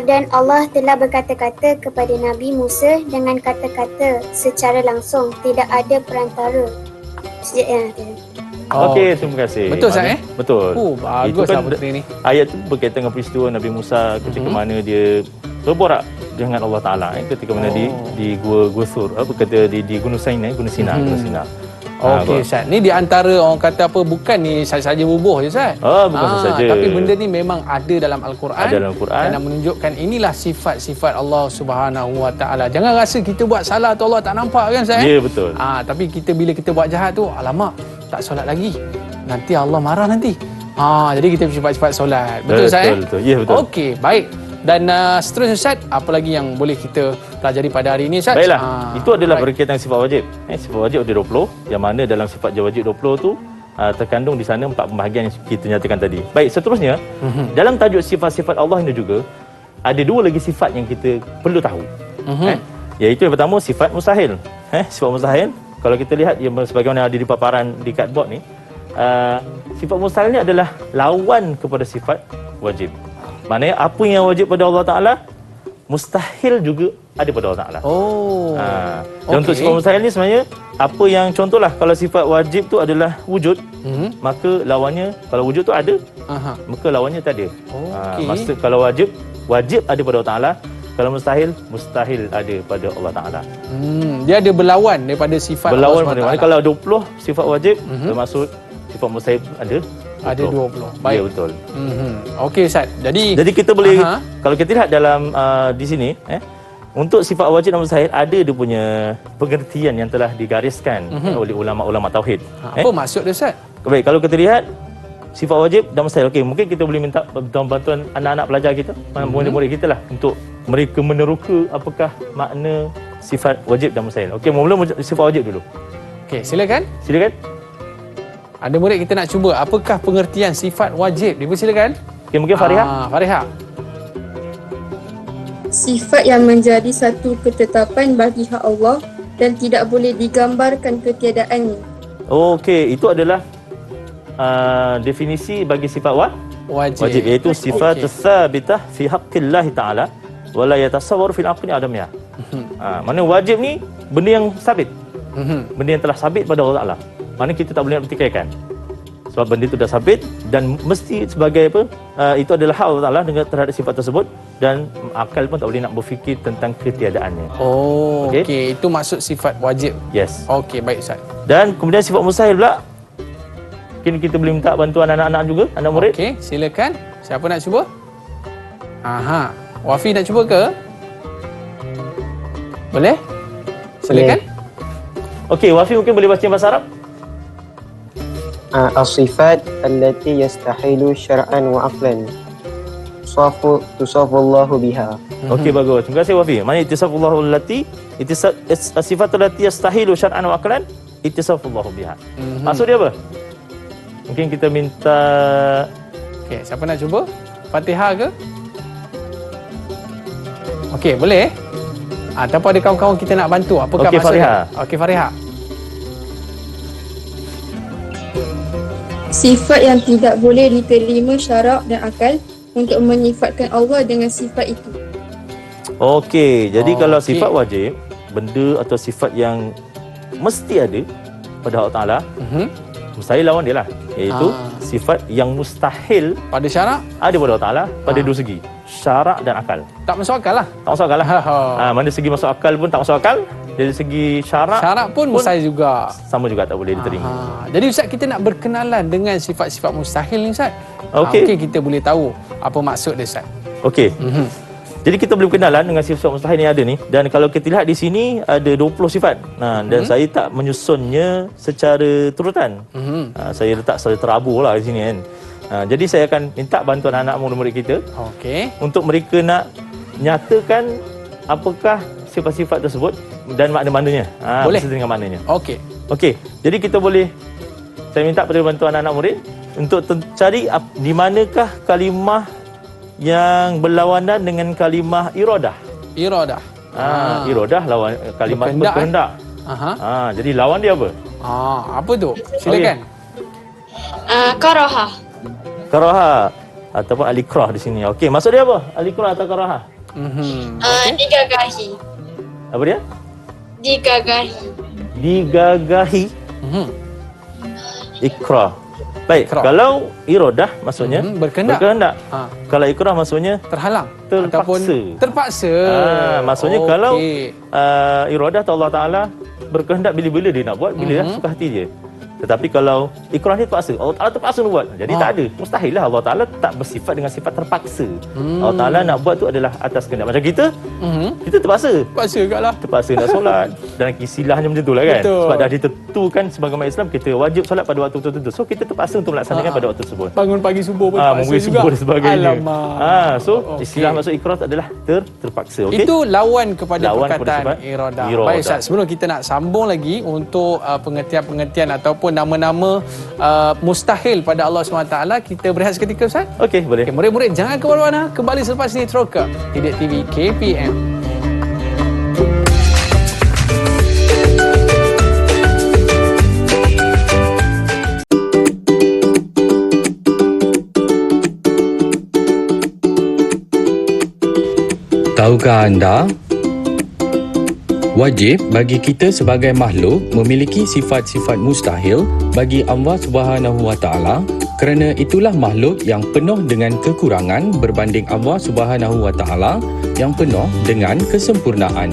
Dan Allah telah berkata-kata kepada Nabi Musa dengan kata-kata secara langsung, tidak ada perantara. Okey, terima kasih. Betul, Ustaz, Betul. Bagus Itu lah Puteri ni. Ayat tu berkaitan dengan peristiwa Nabi Musa ketika mana dia berborak dengan Allah Taala ketika mana di Gua Sur, kata di Gunung Sinai, Gunung Sinai. Okey, Ustaz. Ni di antara orang kata apa, bukan ni saja bubuh je, Ustaz. Bukan saja. Tapi benda ni memang ada dalam Al-Quran. Ada dalam Al-Quran. Dan menunjukkan inilah sifat-sifat Allah Subhanahu Wa Taala. Jangan rasa kita buat salah tu Allah tak nampak kan, Ustaz? Ya, betul. Tapi bila kita buat jahat tu, alamak, tak solat lagi. Nanti Allah marah nanti. Jadi kita cepat-cepat solat. Betul, Ustaz? Betul. Ya, betul. Okey, baik. Dan seterusnya, Ustaz, apa lagi yang boleh kita pelajari pada hari ini, Ustaz? Baiklah, itu adalah berkaitan sifat wajib. Sifat wajib ada 20, yang mana dalam sifat wajib 20 tu terkandung di sana 4 pembahagian yang kita nyatakan tadi. Baik, seterusnya, dalam tajuk sifat-sifat Allah ini juga ada 2 lagi sifat yang kita perlu tahu. Iaitu yang pertama, sifat mustahil. Sifat mustahil, kalau kita lihat yang sebagaimana ada di paparan di cardboard ni, sifat mustahil ni adalah lawan kepada sifat wajib. Maknanya apa yang wajib pada Allah Ta'ala, mustahil juga ada pada Allah Ta'ala. Dan untuk sifat mustahil ni sebenarnya, apa yang contohlah, kalau sifat wajib tu adalah wujud, maka lawannya, kalau wujud tu ada, maka lawannya tak ada. Maksud kalau wajib ada pada Allah Ta'ala. Kalau mustahil ada pada Allah Ta'ala. Dia ada berlawan daripada sifat berlawan Allah SWT. Kalau 20 sifat wajib, termasuk sifat mustahil ada. Ada 20. Baik. Ya, betul. Okey, Ustaz. Jadi kita boleh, kalau kita lihat dalam di sini, untuk sifat wajib dan mustahil ada dia punya pengertian yang telah digariskan oleh ulama-ulama tauhid. Apa maksud dia, Ustaz? Baik, kalau kita lihat sifat wajib dan mustahil, okey, mungkin kita boleh minta bantuan anak-anak pelajar kita, murid-murid kita lah, untuk mereka meneroka apakah makna sifat wajib dan mustahil. Okey, mula sifat wajib dulu. Okey, silakan. Ada murid kita nak cuba, apakah pengertian sifat wajib? Dipersilakan. Okey, mungkin Fariha. Fariha. Sifat yang menjadi satu ketetapan bagi hak Allah dan tidak boleh digambarkan ketiadaannya. Okey, itu adalah definisi bagi sifat wajib, iaitu sifat tsabitah fi haqqillah taala wa la yatasawwaru fil aqli adamiyah. Mana wajib ni benda yang sabit. Benda yang telah sabit pada Allah Taala. Mana kita tak boleh nak pertikaikan. Sebab benda itu dah sabit dan mesti sebagai apa? Itu adalah hak Allah Taala dengan terhadap sifat tersebut, dan akal pun tak boleh nak berfikir tentang ketiadaannya. Okey, itu maksud sifat wajib. Yes. Okey, baik, Ustaz. Dan kemudian sifat mustahil pula, mungkin kita boleh minta bantuan anak-anak juga, anak murid. Okey, silakan. Siapa nak cuba? Wafi nak cuba ke? Boleh? Silakan. Okey, Wafi mungkin boleh baca bahasa Arab? As-sifat allati yastahilu syar'an wa aqlan. Tusafullahu biha. Okey, bagus. Terima kasih, Wafi. Mana ittisafullahu allati as-sifat allati yastahilu syar'an wa aqlan, ittisafullahu biha. Maksud dia apa? Mungkin kita minta. Okey, siapa nak cuba? Fatihah ke? Okey, boleh? Ataupun ada kawan-kawan kita nak bantu. Apakah maksudnya? Okey, Fariha. Sifat yang tidak boleh diterima syarak dan akal untuk menyifatkan Allah dengan sifat itu. Okey, jadi kalau sifat wajib, benda atau sifat yang mesti ada pada Allah Ta'ala, mustahil lawan dia lah, iaitu sifat yang mustahil pada syarak ada pada Allah Ta'ala pada dua segi, syarak dan akal. Tak masuk akal lah. Tak masuk akal lah. Mana segi masuk akal pun tak masuk akal, dari segi syarak pun mustahil juga. Sama juga tak boleh diterima. Jadi Ustaz, kita nak berkenalan dengan sifat-sifat mustahil ni, Ustaz. Okey. Mungkin kita boleh tahu apa maksud dia, Ustaz. Okey. Jadi kita boleh berkenalan dengan sifat mustahil yang ada ni, dan kalau kita lihat di sini ada 20 sifat. Dan saya tak menyusunnya secara turutan. Saya letak secara terabur lah di sini kan. Jadi saya akan minta bantuan anak murid-murid kita. Okey. Untuk mereka nak nyatakan apakah sifat-sifat tersebut dan makna-maknanya. Boleh. Beserta dengan maknanya. Okey. Okey, jadi kita boleh, saya minta pada bantuan anak-anak murid untuk cari di manakah kalimah yang berlawanan dengan kalimah iradah. Iradah. Iradah lawan kalimah berkehendak. Aha. Jadi lawan dia apa? Apa tu? Silakan. Karaha. Karaha ataupun al-ikrah di sini. Okey, maksud dia apa? Al-ikrah atau karaha? Digagahi. Apa dia? Digagahi. Digagahi. Ikrah. Baik, Ikrah. kalau iradah maksudnya berkehendak. Kalau ikrah maksudnya Terhalang terpaksa. ataupun terpaksa. Maksudnya kalau iradah atau Allah Taala berkehendak bila-bila dia nak buat, bila suka hati dia. Tetapi kalau ikrah ni terpaksa, Allah Taala terpaksa nak buat. Jadi tak ada. Mustahil lah Allah Taala tak bersifat dengan sifat terpaksa. Allah Taala nak buat tu adalah atas kehendak. Macam kita, kita terpaksa. Terpaksa juga lah. Terpaksa nak solat. Dan kisilahnya macam tu lah kan. Betul. Sebab dah ditentukan sebagai umat Islam, kita wajib solat pada waktu tertentu. So kita terpaksa untuk melaksanakan pada waktu tersebut. Bangun pagi subuh pun terpaksa Bangun juga. subuh dan sebagainya. Alamak. So istilah masuk ikrah adalah terpaksa. Okay? Itu lawan kepada Lawan perkataan kepada iradah. iradah. Baik Ustaz, sebelum kita nak sambung lagi untuk pengertian-pengertian ataupun nama-nama mustahil pada Allah SWT, kita berehat seketika Ustaz. Okey, boleh. Okay, murid-murid jangan ke mana-mana. Kembali selepas ini Troka Didik TV KPM. Tahukah anda, wajib bagi kita sebagai makhluk memiliki sifat-sifat mustahil bagi Allah Subhanahu Wa Taala, kerana itulah makhluk yang penuh dengan kekurangan berbanding Allah Subhanahu Wa Taala yang penuh dengan kesempurnaan.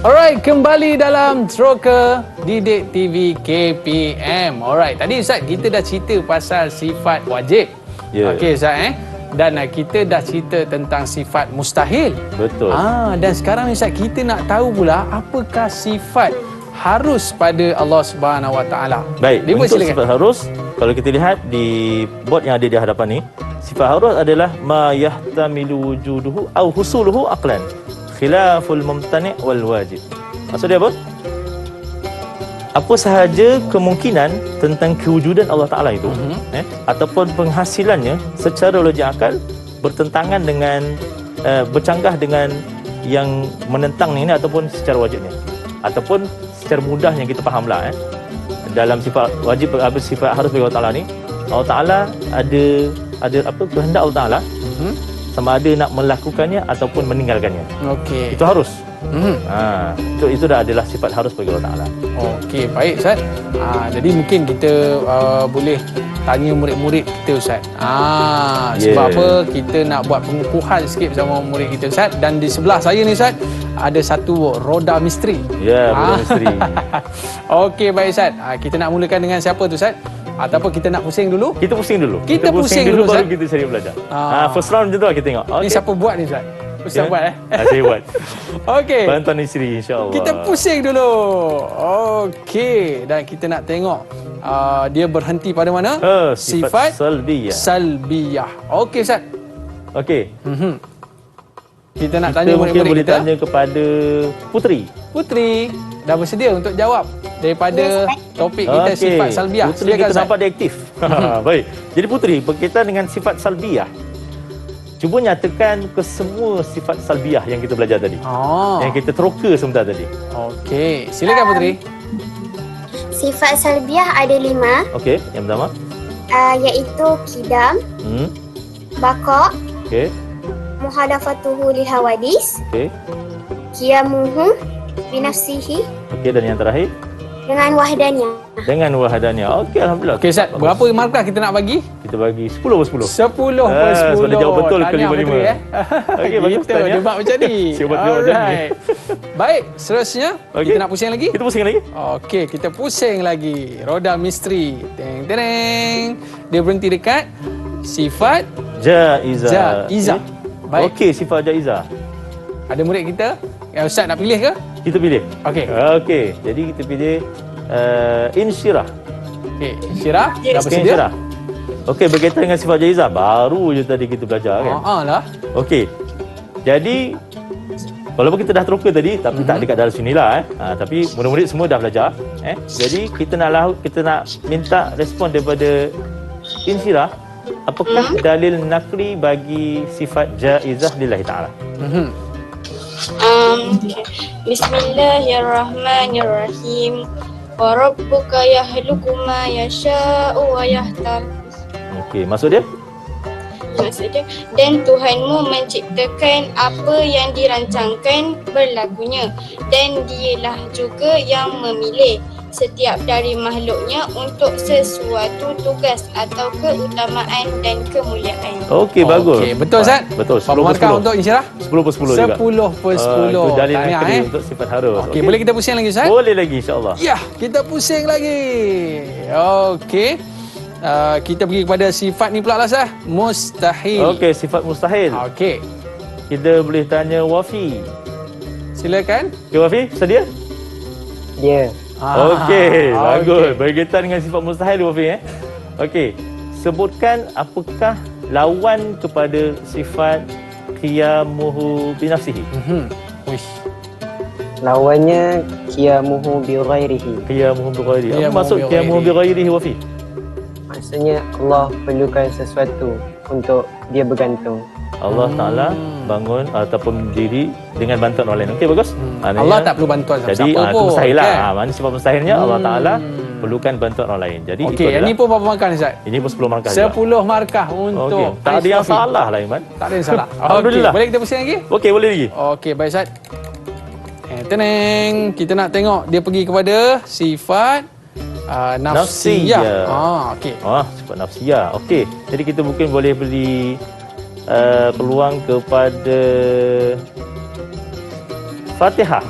Alright, kembali dalam Troka Didik TV KPM. Alright, tadi Ustaz kita dah cerita pasal sifat wajib. Ya. Okey Ustaz Dan kita dah cerita tentang sifat mustahil. Betul. Dan sekarang Ustaz kita nak tahu pula apakah sifat harus pada Allah Subhanahu Wa Taala. Baik, Dia untuk sifat harus, kalau kita lihat di bot yang ada di hadapan ni, sifat harus adalah ma yahtamilu wujuduhu au husuluhu aqlan, khilaful mumtani' wal wajib. Maksud dia apa? Apa sahaja kemungkinan tentang kewujudan Allah Ta'ala itu, ataupun penghasilannya secara logik akal bertentangan dengan, bercanggah dengan yang menentang ini ataupun secara wajibnya. Ataupun secara mudah yang kita fahamlah, dalam sifat wajib, sifat harus bagi Allah Ta'ala ni, Allah Ta'ala ada apa kehendak Allah Ta'ala, sama ada nak melakukannya ataupun meninggalkannya. Okey. Itu harus. Itu dah adalah sifat harus bagi Allah Ta'ala. Okey, baik Ustaz. Jadi mungkin kita boleh tanya murid-murid kita Ustaz. Sebab apa kita nak buat pengukuhan sikit bersama murid kita Ustaz. Dan di sebelah saya ni Ustaz ada satu roda misteri. Ya, roda misteri. Okey, baik Ustaz. Kita nak mulakan dengan siapa tu Ustaz? Ataupun kita nak pusing dulu? Kita pusing dulu. Kita pusing dulu baru Ustaz. kita cari belajar. First round macam tu lah kita tengok. Ni siapa buat ni Ustaz? Ustaz buat Saya buat. Okey. Bantuan isteri insya-Allah. Kita pusing dulu. Okey, dan kita nak tengok dia berhenti pada mana? Sifat salbiyah. Salbiyah. Okey Ustaz. Okey. Kita nak Kita tanya mungkin murid-murid boleh kita. tanya kepada Putri. Putri, dah bersedia untuk jawab daripada topik kita sifat salbiyah. Putri kita nampak dia aktif. Baik. Jadi Putri, berkaitan dengan sifat salbiyah, cuba nyatakan ke semua sifat salbiyah yang kita belajar tadi. Yang kita teroka sebentar tadi. Okey, silakan Putri. Sifat salbiyah ada 5, Okey, yang pertama. iaitu kidam, baqa, Okey. muhadafatuhu lil hawadis, Okey. qiyamuhu binafsihi, Okey, dan yang terakhir dengan wahdaniyah. dengan wahdaniyah. Okey, alhamdulillah. Okey Ustaz, berapa markah kita nak bagi? Kita bagi 10/10. 10/10. sebab dia jawab betul ke Tahniah 5/5. Putri, Okey, bagus, Kita tahniah. debat macam ni. Siap buat debat macam ni. Alright. Baik, seterusnya kita nak pusing lagi? Kita pusing lagi. Okey, kita pusing lagi. Roda misteri. Teng tereng. Dia berhenti dekat sifat Jaizah. jaizah. Baik. Okey, sifat jaizah. Ada murid kita? Ya, Ustaz nak pilih ke? Kita pilih. Okey. Okey, jadi kita pilih insyirah. Okey, Syirah dah bersedia? Insyirah. Okey, berkaitan dengan sifat jaizah, baru je tadi kita belajar kan. lah. Okey. Jadi walaupun kita dah teroka tadi tapi tak dekat dalam sinilah tapi murid-murid semua dah belajar Jadi kita nak minta respon daripada Insyirah, apakah dalil nakli bagi sifat jaizah lillahi taala? Bismillahirrahmanirrahim. Wa rabbuka yakhluqu ma yasha'u wa yahtar. Okey, maksud dia? Maksudnya, dan Tuhanmu menciptakan apa yang dirancangkan berlakunya, dan dialah juga yang memilih setiap dari makhluknya untuk sesuatu tugas atau keutamaan dan kemuliaan. Okey, bagus. Okey, betul Ustaz? Betul. Berapa markah untuk Insyirah? 10 per 10 juga. 10 per 10. Itu dalil Tahniah, nakli untuk sifat harus. Okey, boleh kita pusing lagi Ustaz? Boleh lagi insya-Allah. Ya, kita pusing lagi. Okey. Kita pergi kepada sifat ni pula lah sah. Mustahil. Okey, sifat mustahil. Okey. Kita boleh tanya Wafi. Silakan. Okey Wafi, sedia? Ya. Okey, bagus. okey. Berkaitan dengan sifat mustahil Wafi Okey, sebutkan apakah lawan kepada sifat qiyamuhu bi nafsihi. Uish. Lawannya qiyamuhu bi ghairihi. Qiyamuhu bi ghairihi. Apa Qiyamuhu maksud bi qiyamuhu bi ghairihi Wafi? Maksudnya Allah perlukan sesuatu untuk dia bergantung. Allah Ta'ala bangun ataupun berdiri dengan bantuan orang lain. Okey, bagus. Allah tak perlu bantuan Jadi siapa-siapa itu pun. mustahil lah. kan? Mana sifat mustahilnya Allah Ta'ala perlukan bantuan orang lain. Jadi Okey, itu yang adalah, ni pun berapa markah ni Ustaz? ini pun 10 markah juga. 10 markah untuk Okey, tak ada yang Ais Wafi. salah lah Iman. Tak ada yang salah. Alhamdulillah. Okey, boleh kita pusing lagi? Okey, boleh lagi. Okey, baik Ustaz. Teneng. Kita nak tengok dia pergi kepada sifat nafsiyah. Nafsiyah. Okey. Sifat nafsiyah. Okey, jadi kita mungkin boleh beri peluang kepada Fatihah.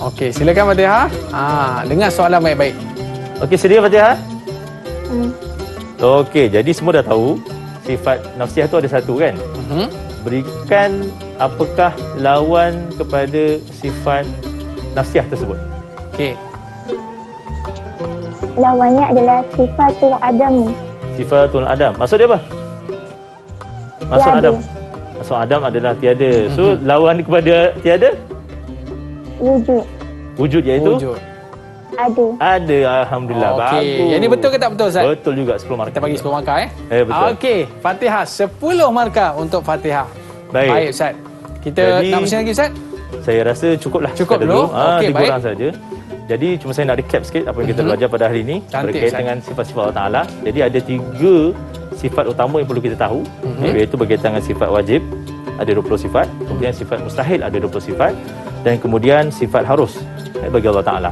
Okey, silakan Fatihah. Dengar soalan baik-baik. Okey, sedia Fatihah? Okey, jadi semua dah tahu sifat nafsiyah tu ada satu kan? Berikan apakah lawan kepada sifat nafsiyah tersebut. Okey. Lawannya adalah sifatul adam. Sifatul adam. Maksud dia apa? Maksud Tiada. adam. Maksud adam adalah tiada. So lawan kepada tiada? Wujud. Wujud iaitu? Wujud. Ada. Ada, alhamdulillah. Okey. Bagus. Yang ni betul ke tak betul Ustaz? Betul juga 10 markah. Kita bagi 10 markah betul. Okey, Fatihah 10 markah untuk Fatihah. Baik Ustaz. Kita Jadi, nak pusing lagi Ustaz? Saya rasa cukuplah. Cukup sekadar dulu? Okey, 3 baik. orang saja. Jadi cuma saya nak recap sikit apa yang kita belajar pada hari ini Cantik, berkaitan Ustaz. dengan sifat-sifat Allah Ta'ala. Jadi ada 3 sifat utama yang perlu kita tahu, iaitu berkaitan dengan sifat wajib, ada 20 sifat, kemudian sifat mustahil ada 20 sifat, dan kemudian sifat harus bagi Allah Ta'ala.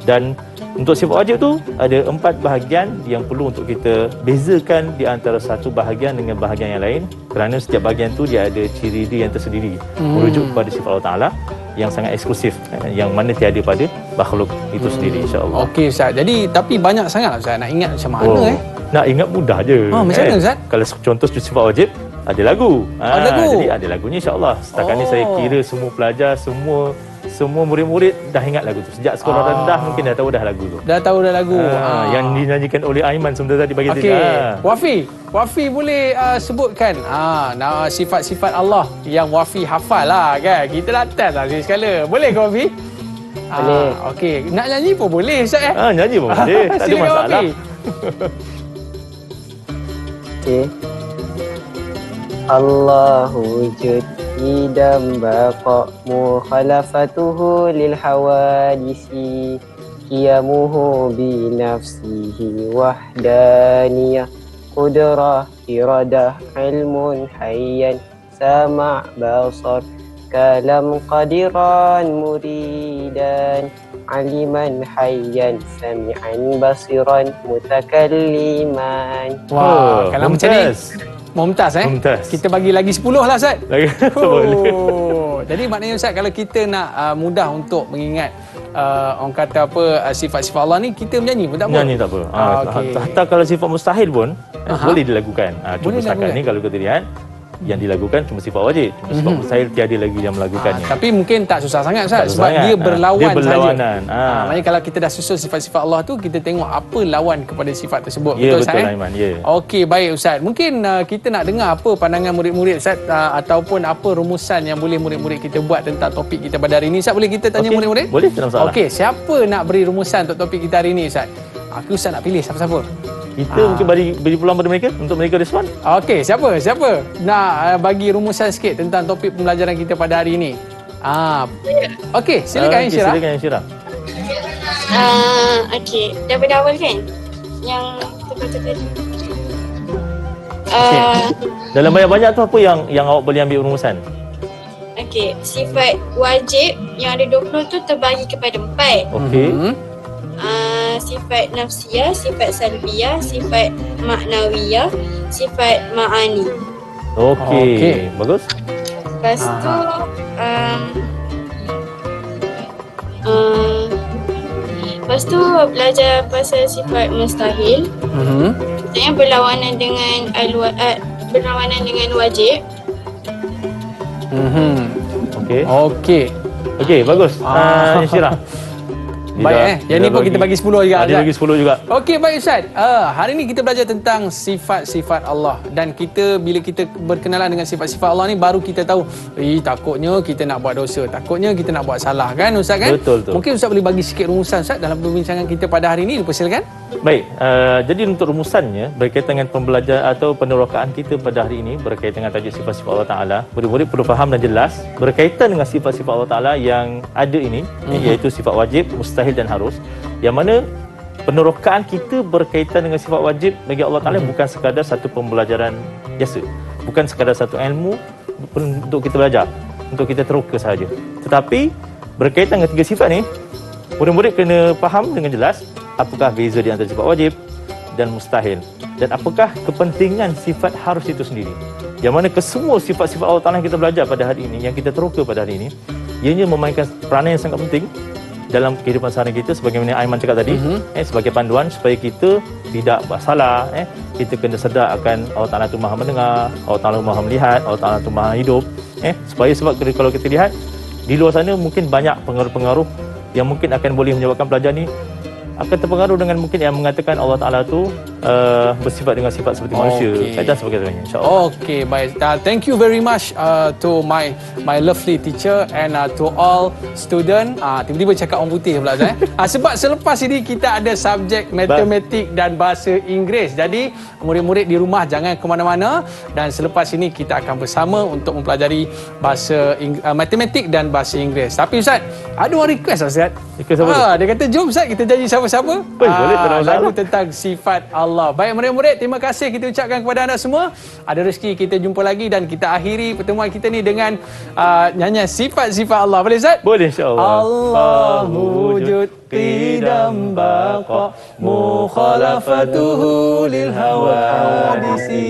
Dan untuk sifat wajib tu ada 4 bahagian yang perlu untuk kita bezakan di antara satu bahagian dengan bahagian yang lain, kerana setiap bahagian tu dia ada ciri dia yang tersendiri merujuk kepada sifat Allah Ta'ala yang sangat eksklusif, yang mana tiada pada makhluk itu sendiri, insya-Allah. Okey Ustaz. Jadi tapi banyak sangatlah Ustaz nak ingat macam mana Nak ingat mudah je. macam mana Ustaz? Kalau contoh sifat wajib ada lagu. Ada lagu? Jadi ada lagunya insya-Allah. Setakat ni saya kira semua pelajar, semua murid-murid dah ingat lagu tu. Sejak sekolah rendah mungkin dah tahu dah lagu tu. Dah tahu dah lagu. Yang dinyanyikan oleh Aiman sebentar tadi bagi Okey. tadi. Wafi boleh sebutkan sifat-sifat Allah yang Wafi hafal lah kan. Kita nak test lah sekali. Boleh ke Wafi? Boleh. Okey, nak nyanyi pun boleh Ustaz Nyanyi pun boleh. Tak ada Silakan, masalah. Wafi. Okey. Allahu wujud idam baqa mukhalafatuhu lil hawadisi qiyamuhu bi nafsihi wahdaniyah qudrah iradah ilmun hayyan sama' basar kalam qadiran muridan aliman hayyan sami'an basiran mutakalliman. Wah, kalau macam ni Mumtaz Mumtaz. Kita bagi lagi 10 lah Ustaz. Lagi boleh. Jadi maknanya Ustaz, kalau kita nak mudah untuk mengingat orang kata apa sifat-sifat Allah ni, kita menyanyi pun tak apa. Nyanyi tak apa. Okey. Hatta kalau sifat mustahil pun boleh dilakukan. Cuma Boleh setakat dilakukan. ni kalau kita lihat yang dilakukan cuma sifat wajib. Cuma sifat mustahil tiada lagi yang melakukannya. Tapi mungkin tak susah sangat Ustaz, Tak susah sebab sangat. dia berlawan Dia berlawanan. saja. Maknanya kalau kita dah susun sifat-sifat Allah tu, kita tengok apa lawan kepada sifat tersebut. Ya, Betul betul Ustaz? Aiman. Ya. Okey, baik Ustaz. Mungkin kita nak dengar apa pandangan murid-murid Ustaz, ataupun apa rumusan yang boleh murid-murid kita buat tentang topik kita pada hari ini. Ustaz, boleh kita tanya Okey, murid-murid? boleh, tak ada masalah. Okey, siapa nak beri rumusan untuk topik kita hari ini Ustaz? Ustaz nak pilih siapa-siapa. Kita mungkin beri peluang pada mereka untuk mereka respon. Okey, siapa nak bagi rumusan sikit tentang topik pembelajaran kita pada hari ini? Okey, silakan Insyirah. Silakan Insyirah. Okey, daripada awal kan? Yang teka-teka ni. Dalam banyak-banyak tu apa yang awak boleh ambil rumusan? Okey, sifat wajib yang ada 20 tu terbagi kepada 4. Okey. Sifat nafsiyah, sifat salbiyah, sifat maknawiyah, sifat ma'ani. Okey. Bagus. Lepas tu lepas tu belajar pasal sifat mustahil. Maksudnya berlawanan dengan wajib. Okey. Okey, bagus. Insyirah. Baik yang ni pun kita bagi 10 juga. Dia bagi 10 juga. Okey, baik Ustaz. Hari ni kita belajar tentang sifat-sifat Allah, dan bila kita berkenalan dengan sifat-sifat Allah ni baru kita tahu, takutnya kita nak buat dosa, takutnya kita nak buat salah kan Ustaz kan? Betul. Mungkin Ustaz boleh bagi sikit rumusan Ustaz dalam perbincangan kita pada hari ini, dipersilakan. Baik, jadi untuk rumusannya berkaitan dengan pembelajaran atau penerokaan kita pada hari ini berkaitan dengan tajuk sifat-sifat Allah Ta'ala, murid-murid perlu faham dan jelas berkaitan dengan sifat-sifat Allah Ta'ala yang ada ini, iaitu sifat wajib, mustahil dan harus, yang mana penerokaan kita berkaitan dengan sifat wajib bagi Allah Ta'ala bukan sekadar satu pembelajaran biasa, bukan sekadar satu ilmu untuk kita belajar, untuk kita teroka sahaja, tetapi berkaitan dengan 3 sifat ni, murid-murid kena faham dengan jelas apakah beza di antara sifat wajib dan mustahil, dan apakah kepentingan sifat harus itu sendiri. Yang mana kesemua sifat-sifat Allah Ta'ala yang kita belajar pada hari ini, yang kita teroka pada hari ini, ianya memainkan peranan yang sangat penting dalam kehidupan sehari kita, sebagaimana Aiman cakap tadi, sebagai panduan supaya kita tidak buat salah. Kita kena sedar akan Allah Ta'ala itu Maha mendengar, Allah Ta'ala Maha melihat, Allah Ta'ala itu Maha hidup. Sebab kalau kita lihat di luar sana mungkin banyak pengaruh-pengaruh yang mungkin akan boleh menyebabkan pelajar ni akan terpengaruh dengan mungkin yang mengatakan Allah Ta'ala tu bersifat dengan sifat seperti manusia dan sebagainya, insyaAllah. Okey, baik. Thank you very much to my lovely teacher and to all student. Tiba-tiba cakap orang putih pula Ustaz. Sebab selepas ini kita ada subjek matematik dan bahasa Inggeris. Jadi murid-murid di rumah jangan ke mana-mana, dan selepas ini kita akan bersama untuk mempelajari bahasa matematik dan bahasa Inggeris. Tapi Ustaz, ada orang request Ustaz. Dia kata jom Ustaz kita janji sama-sama lagu tentang sifat Allah. Baik murid-murid, terima kasih kita ucapkan kepada anda semua. Ada rezeki kita jumpa lagi, dan kita akhiri pertemuan kita ni dengan nyanyian sifat-sifat Allah. Boleh Ustaz? Boleh, insya-Allah. Allahu wujud qidam baqa mukhalafatuhu lil hawadisi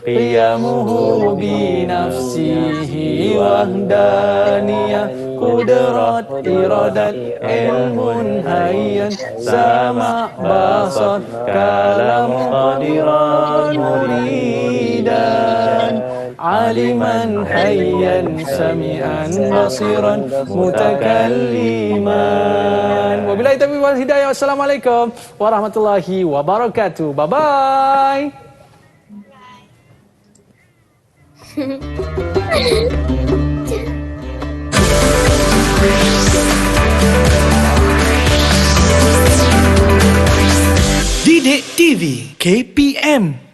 qiyamuhu bi nafsihi wahdaniyah qudrat iradat ilmun hayyan sama basar kalam qadiran muridan aliman hayyan sami'an basiran mutakalliman. Wabillahi taufiq wal hidayah. Wassalamualaikum warahmatullahi wabarakatuh. Bye bye. Didik TV KPM